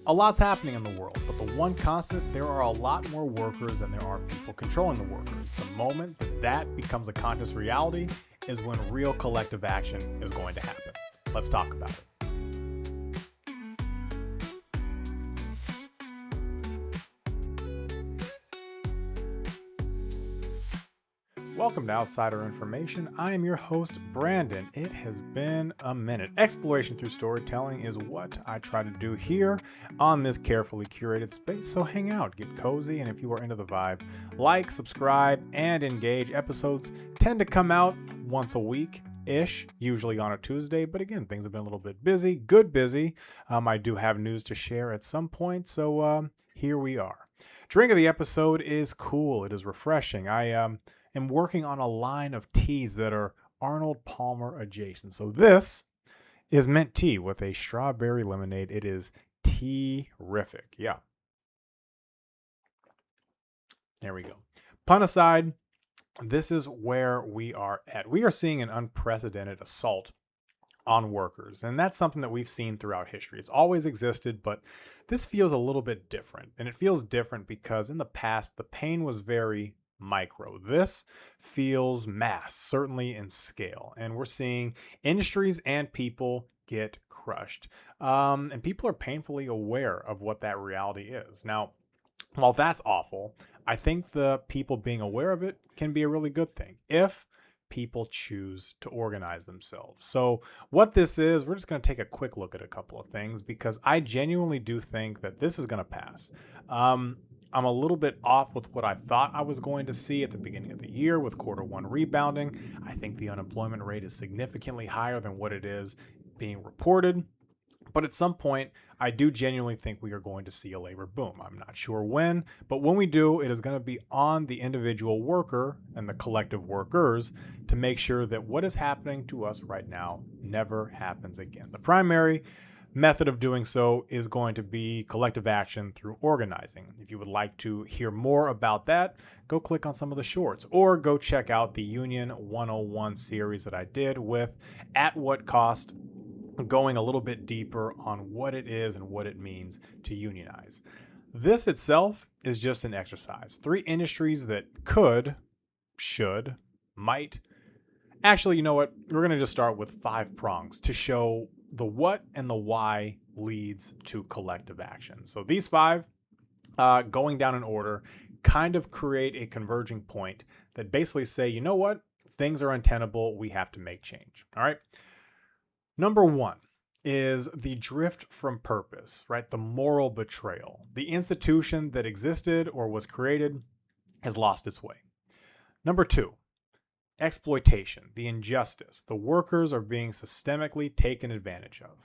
A lot's happening in the world, but the one constant, there are a lot more workers than there are people controlling the workers. The moment that becomes a conscious reality is when real collective action is going to happen. Let's talk about it. Welcome to Outsider Information. I am your host, Brandon. It has been a minute. Exploration through storytelling is what I try to do here on this carefully curated space. So hang out, get cozy, and if you are into the vibe, like, subscribe, and engage. Episodes tend to come out once a week-ish, usually on a Tuesday. But again, things have been a little bit busy, good busy. I do have news to share at some point, so here we are. Drink of the episode is cool. It is refreshing. I am working on a line of teas that are Arnold Palmer adjacent. So this is mint tea with a strawberry lemonade. It is tea-rific. Yeah. There we go. Pun aside, this is where we are at. We are seeing an unprecedented assault on workers. And that's something that we've seen throughout history. It's always existed, but this feels a little bit different. And it feels different because in the past, the pain was very micro. This feels mass, certainly in scale. And we're seeing industries and people get crushed. And people are painfully aware of what that reality is. Now, while that's awful, I think the people being aware of it can be a really good thing if people choose to organize themselves. So what this is, we're just going to take a quick look at a couple of things because I genuinely do think that this is going to pass. I'm a little bit off with what I thought I was going to see at the beginning of the year with Q1 rebounding. I think the unemployment rate is significantly higher than what it is being reported. But at some point, I do genuinely think we are going to see a labor boom. I'm not sure when, but when we do, it is going to be on the individual worker and the collective workers to make sure that what is happening to us right now never happens again. The primary method of doing so is going to be collective action through organizing. If you would like to hear more about that, go click on some of the shorts or go check out the Union 101 series that I did with At What Cost, going a little bit deeper on what it is and what it means to unionize. This itself is just an exercise. 3 industries that could, should, might. Actually, you know what? We're going to just start with 5 prongs to show the what and the why leads to collective action. So these 5, going down in order, kind of create a converging point that basically say, you know what? Things are untenable. We have to make change. All right. Number 1 is the drift from purpose, right? The moral betrayal. The institution that existed or was created has lost its way. Number 2, exploitation, the injustice. The workers are being systemically taken advantage of.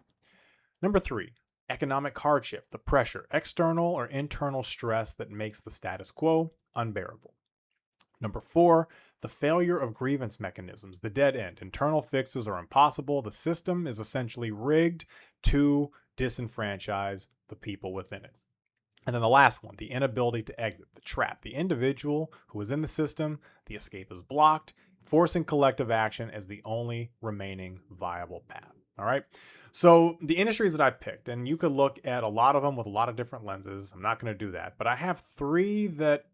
Number 3, economic hardship, the pressure, external or internal stress that makes the status quo unbearable. Number 4, the failure of grievance mechanisms, the dead end. Internal fixes are impossible. The system is essentially rigged to disenfranchise the people within it. And then the last one, the inability to exit, the trap. The individual who is in the system, the escape is blocked, forcing collective action as the only remaining viable path. All right. So the industries that I picked, and you could look at a lot of them with a lot of different lenses. I'm not going to do that, but I have 3 that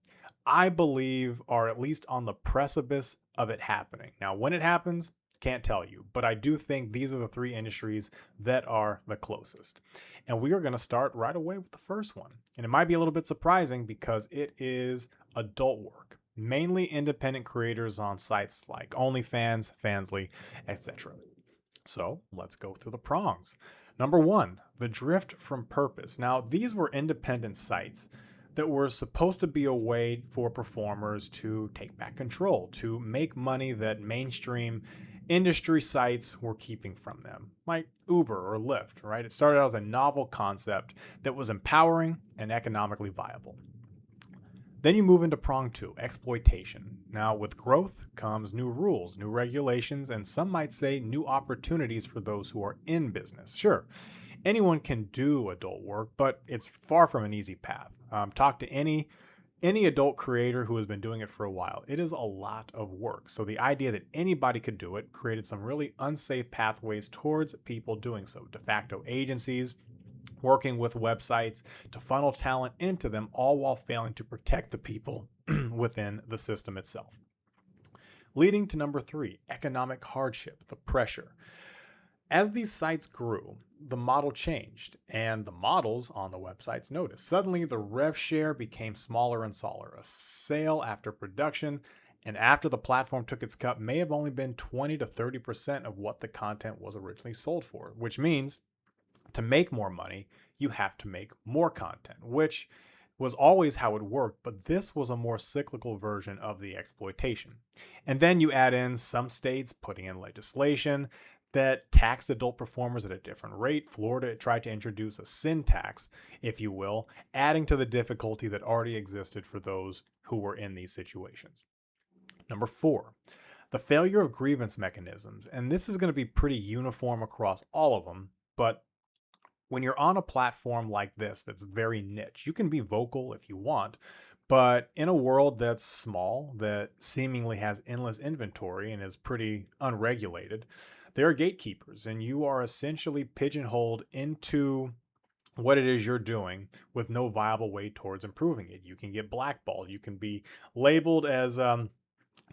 I believe are at least on the precipice of it happening. Now, when it happens, can't tell you, but I do think these are the 3 industries that are the closest. And we are going to start right away with the first one. And it might be a little bit surprising because it is adult work, mainly independent creators on sites like OnlyFans, Fansly, etc. So let's go through the prongs. Number 1, the drift from purpose. Now, these were independent sites that were supposed to be a way for performers to take back control, to make money that mainstream industry sites were keeping from them, like Uber or Lyft, right? It started out as a novel concept that was empowering and economically viable. Then you move into prong 2, exploitation. Now, with growth comes new rules, new regulations, and some might say new opportunities for those who are in business. Sure, anyone can do adult work, but it's far from an easy path. Talk to any adult creator who has been doing it for a while. It is a lot of work. So the idea that anybody could do it created some really unsafe pathways towards people doing so. De facto agencies, working with websites to funnel talent into them, all while failing to protect the people within the system itself. Leading to number 3, economic hardship, the pressure. As these sites grew, the model changed, and the models on the websites noticed. Suddenly, the rev share became smaller and smaller. A sale after production and after the platform took its cut may have only been 20 to 30% of what the content was originally sold for, which means to make more money, you have to make more content, which was always how it worked, but this was a more cyclical version of the exploitation. And then you add in some states putting in legislation that tax adult performers at a different rate. Florida tried to introduce a sin tax, if you will, adding to the difficulty that already existed for those who were in these situations. Number 4, the failure of grievance mechanisms. And this is going to be pretty uniform across all of them, but when you're on a platform like this that's very niche, you can be vocal if you want, but in a world that's small, that seemingly has endless inventory and is pretty unregulated, there are gatekeepers, and you are essentially pigeonholed into what it is you're doing with no viable way towards improving it. You can get blackballed. You can be labeled as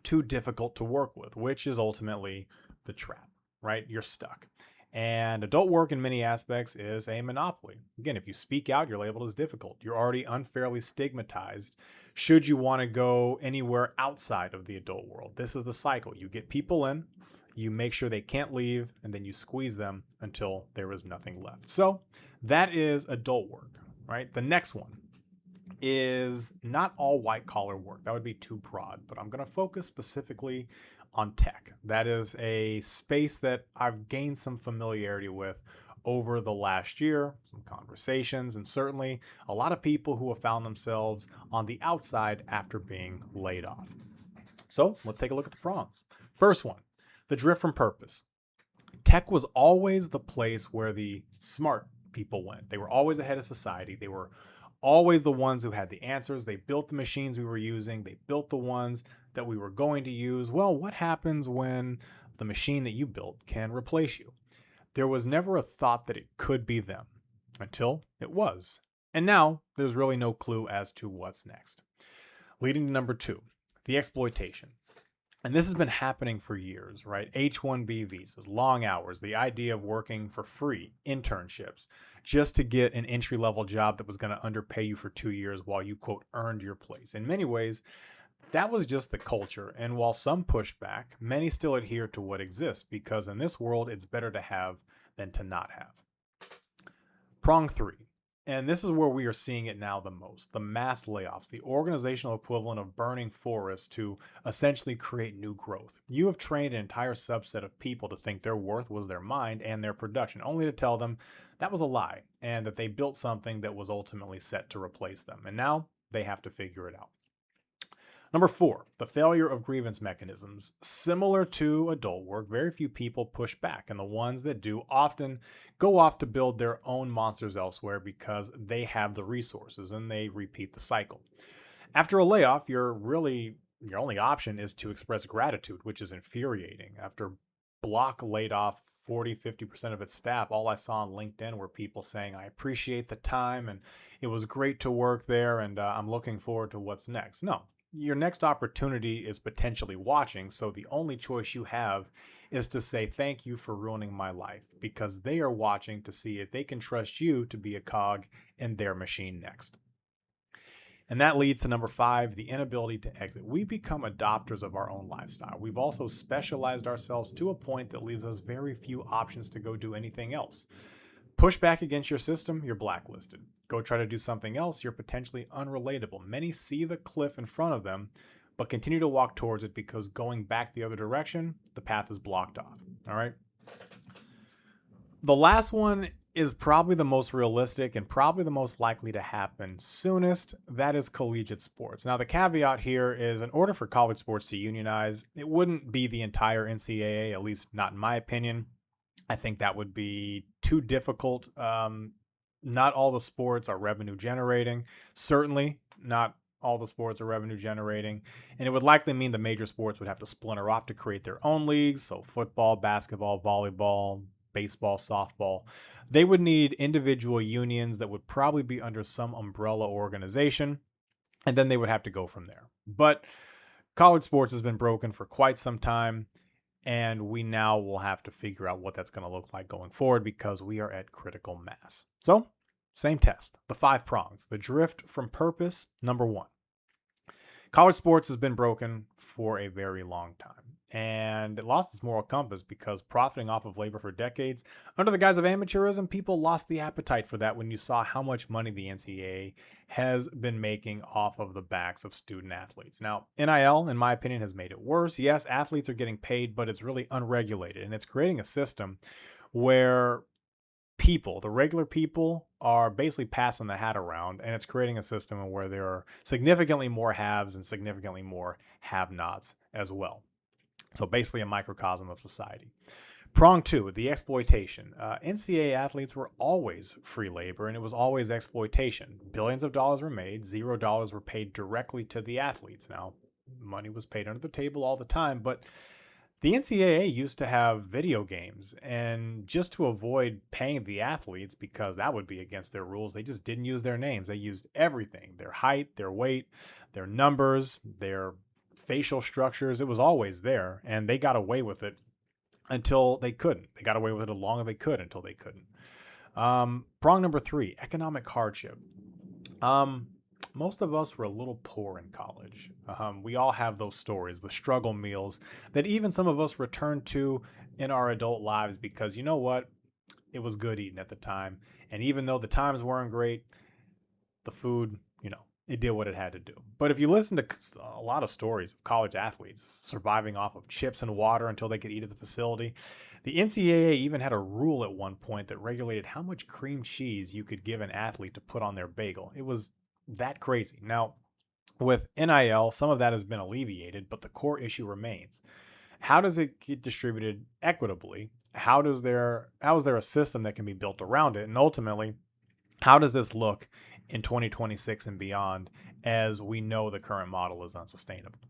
too difficult to work with, which is ultimately the trap, right? You're stuck. And adult work in many aspects is a monopoly. Again, if you speak out, you're labeled as difficult. You're already unfairly stigmatized should you want to go anywhere outside of the adult world. This is the cycle. You get people in, you make sure they can't leave, and then you squeeze them until there is nothing left. So that is adult work, right? The next one is not all white collar work. That would be too broad, but I'm going to focus specifically on tech. That is a space that I've gained some familiarity with over the last year, some conversations, and certainly a lot of people who have found themselves on the outside after being laid off. So let's take a look at the prongs. First one, the drift from purpose. Tech was always the place where the smart people went. They were always ahead of society. They were always the ones who had the answers. They built the machines we were using. They built the ones that we were going to use. Well, what happens when the machine that you built can replace you? There was never a thought that it could be them until it was. And now there's really no clue as to what's next. Leading to number 2, the exploitation. And this has been happening for years, right? H-1B visas, long hours, the idea of working for free, internships, just to get an entry-level job that was going to underpay you for 2 years while you, quote, earned your place. In many ways, that was just the culture. And while some pushed back, many still adhere to what exists because in this world, it's better to have than to not have. Prong 3. And this is where we are seeing it now the most, the mass layoffs, the organizational equivalent of burning forests to essentially create new growth. You have trained an entire subset of people to think their worth was their mind and their production, only to tell them that was a lie and that they built something that was ultimately set to replace them. And now they have to figure it out. Number 4, the failure of grievance mechanisms. Similar to adult work, very few people push back, and the ones that do often go off to build their own monsters elsewhere because they have the resources and they repeat the cycle. After a layoff, your only option is to express gratitude, which is infuriating. After Block laid off 40-50% of its staff, all I saw on LinkedIn were people saying, I appreciate the time and it was great to work there and I'm looking forward to what's next. No, your next opportunity is potentially watching, so the only choice you have is to say thank you for ruining my life because they are watching to see if they can trust you to be a cog in their machine next. And that leads to number 5, the inability to exit. We become adopters of our own lifestyle. We've also specialized ourselves to a point that leaves us very few options to go do anything else. Push back against your system, you're blacklisted. Go try to do something else, you're potentially unrelatable. Many see the cliff in front of them, but continue to walk towards it because going back the other direction, the path is blocked off. All right. The last one is probably the most realistic and probably the most likely to happen soonest. That is collegiate sports. Now, the caveat here is in order for college sports to unionize, it wouldn't be the entire NCAA, at least not in my opinion. I think that would be too difficult. Not all the sports are revenue generating. Certainly not all the sports are revenue generating. And it would likely mean the major sports would have to splinter off to create their own leagues. So football, basketball, volleyball, baseball, softball, they would need individual unions that would probably be under some umbrella organization, and then they would have to go from there. But college sports has been broken for quite some time, and we now will have to figure out what that's going to look like going forward because we are at critical mass. So, same test, the 5 prongs, the drift from purpose, number 1. College sports has been broken for a very long time, and it lost its moral compass because profiting off of labor for decades under the guise of amateurism, people lost the appetite for that when you saw how much money the NCAA has been making off of the backs of student athletes. Now, NIL, in my opinion, has made it worse. Yes, athletes are getting paid, but it's really unregulated, and it's creating a system where people, the regular people, are basically passing the hat around, and it's creating a system where there are significantly more haves and significantly more have-nots as well. So basically a microcosm of society. Prong 2, the exploitation. NCAA athletes were always free labor, and it was always exploitation. Billions of dollars were made, $0 were paid directly to the athletes. Now, money was paid under the table all the time, but the NCAA used to have video games, and just to avoid paying the athletes, because that would be against their rules, they just didn't use their names. They used everything, their height, their weight, their numbers, their facial structures. It was always there, and they got away with it until they couldn't. They got away with it as long as they could until they couldn't. Prong number 3, economic hardship. Most of us were a little poor in college. We all have those stories, the struggle meals that even some of us return to in our adult lives because you know what? It was good eating at the time. And even though the times weren't great, the food, it did what it had to do. But if you listen to a lot of stories of college athletes surviving off of chips and water until they could eat at the facility, the NCAA even had a rule at one point that regulated how much cream cheese you could give an athlete to put on their bagel. It was that crazy. Now, with NIL, some of that has been alleviated, but the core issue remains. How does it get distributed equitably? How is there a system that can be built around it? And ultimately, how does this look in 2026 and beyond as we know the current model is unsustainable?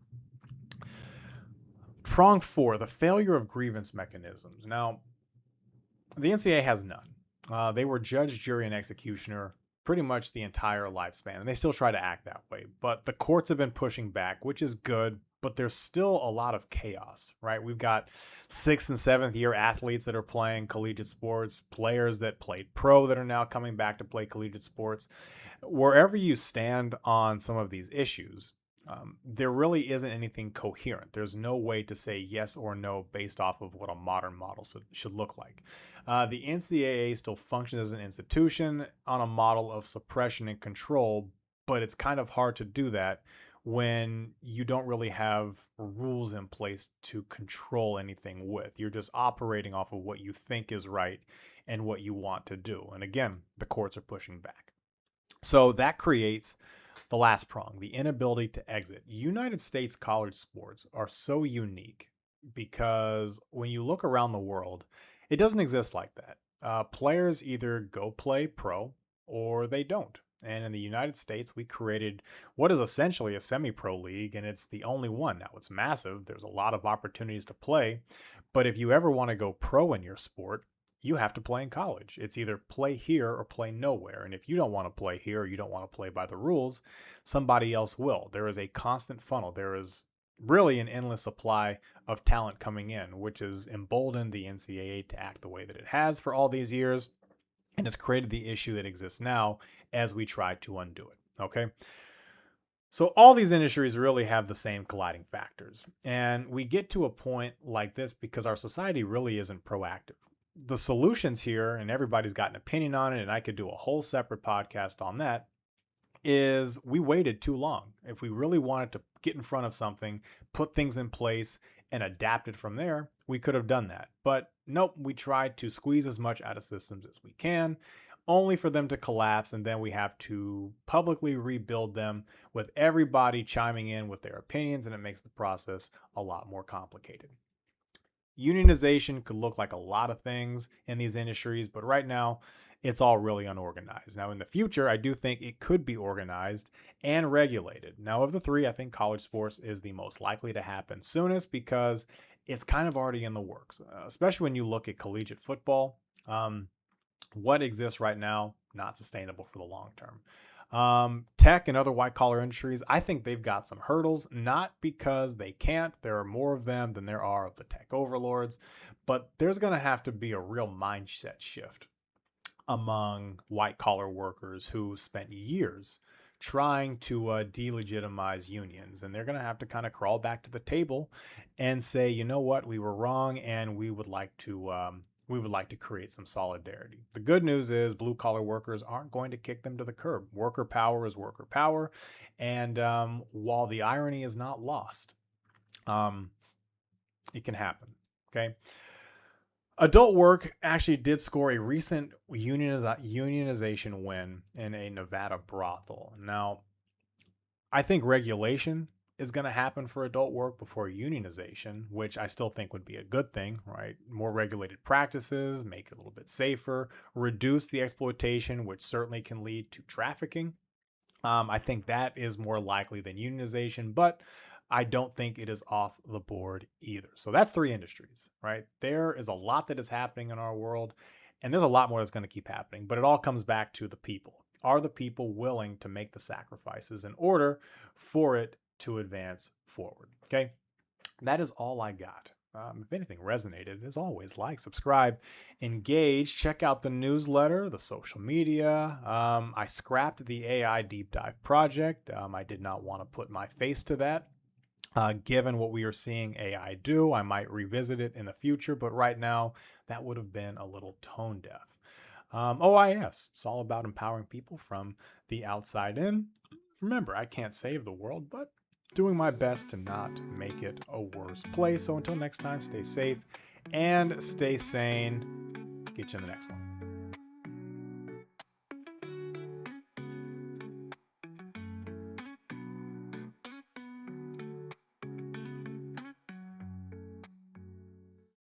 Prong 4, the failure of grievance mechanisms. Now, the NCAA has none. They were judge, jury, and executioner pretty much the entire lifespan, and they still try to act that way. But the courts have been pushing back, which is good, but there's still a lot of chaos, right? We've got 6th and 7th year athletes that are playing collegiate sports, players that played pro that are now coming back to play collegiate sports. Wherever you stand on some of these issues, there really isn't anything coherent. There's no way to say yes or no based off of what a modern model should look like. The NCAA still functions as an institution on a model of suppression and control, but it's kind of hard to do that when you don't really have rules in place to control anything with. You're just operating off of what you think is right and what you want to do. And again, the courts are pushing back. So that creates the last prong, the inability to exit. United States college sports are so unique because when you look around the world, it doesn't exist like that. Players either go play pro or they don't. And in the United States, we created what is essentially a semi-pro league, and it's the only one. Now, it's massive. There's a lot of opportunities to play. But if you ever want to go pro in your sport, you have to play in college. It's either play here or play nowhere. And if you don't want to play here or you don't want to play by the rules, somebody else will. There is a constant funnel. There is really an endless supply of talent coming in, which has emboldened the NCAA to act the way that it has for all these years and has created the issue that exists now as we try to undo it. Okay. So all these industries really have the same colliding factors. And we get to a point like this because our society really isn't proactive. The solutions here, and everybody's got an opinion on it, and I could do a whole separate podcast on that, is we waited too long. If we really wanted to get in front of something, put things in place, and adapt it from there, we could have done that. But nope, we tried to squeeze as much out of systems as we can, only for them to collapse, and then we have to publicly rebuild them with everybody chiming in with their opinions, and it makes the process a lot more complicated. Unionization could look like a lot of things in these industries, but right now it's all really unorganized. Now, in the future, I do think it could be organized and regulated. Now, of the three, I think college sports is the most likely to happen soonest because it's kind of already in the works, especially when you look at collegiate football. What exists right now, not sustainable for the long term. Tech and other white collar industries, I think they've got some hurdles, not because they can't. There are more of them than there are of the tech overlords, but there's going to have to be a real mindset shift among white collar workers who spent years trying to delegitimize unions. And they're going to have to kind of crawl back to the table and say, you know what, we were wrong, and we would like to create some solidarity. The good news is blue collar workers aren't going to kick them to the curb. Worker power is worker power. And while the irony is not lost, um, it can happen. Okay. Adult work actually did score a recent unionization win in a Nevada brothel. Now, I think regulation is going to happen for adult work before unionization, which I still think would be a good thing, right? More regulated practices, make it a little bit safer, reduce the exploitation, which certainly can lead to trafficking. I think that is more likely than unionization, but I don't think it is off the board either. So that's three industries, right? There is a lot that is happening in our world, and there's a lot more that's going to keep happening, but it all comes back to the people. Are the people willing to make the sacrifices in order for it to advance forward? Okay, that is all I got. If anything resonated, as always, like, subscribe, engage, check out the newsletter, the social media. I scrapped the AI deep dive project. I did not want to put my face to that. Given what we are seeing AI do, I might revisit it in the future, but right now that would have been a little tone deaf. OIAS, it's all about empowering people from the outside in. Remember, I can't save the world, but doing my best to not make it a worse place. So until next time, stay safe and stay sane. Get you in the next one.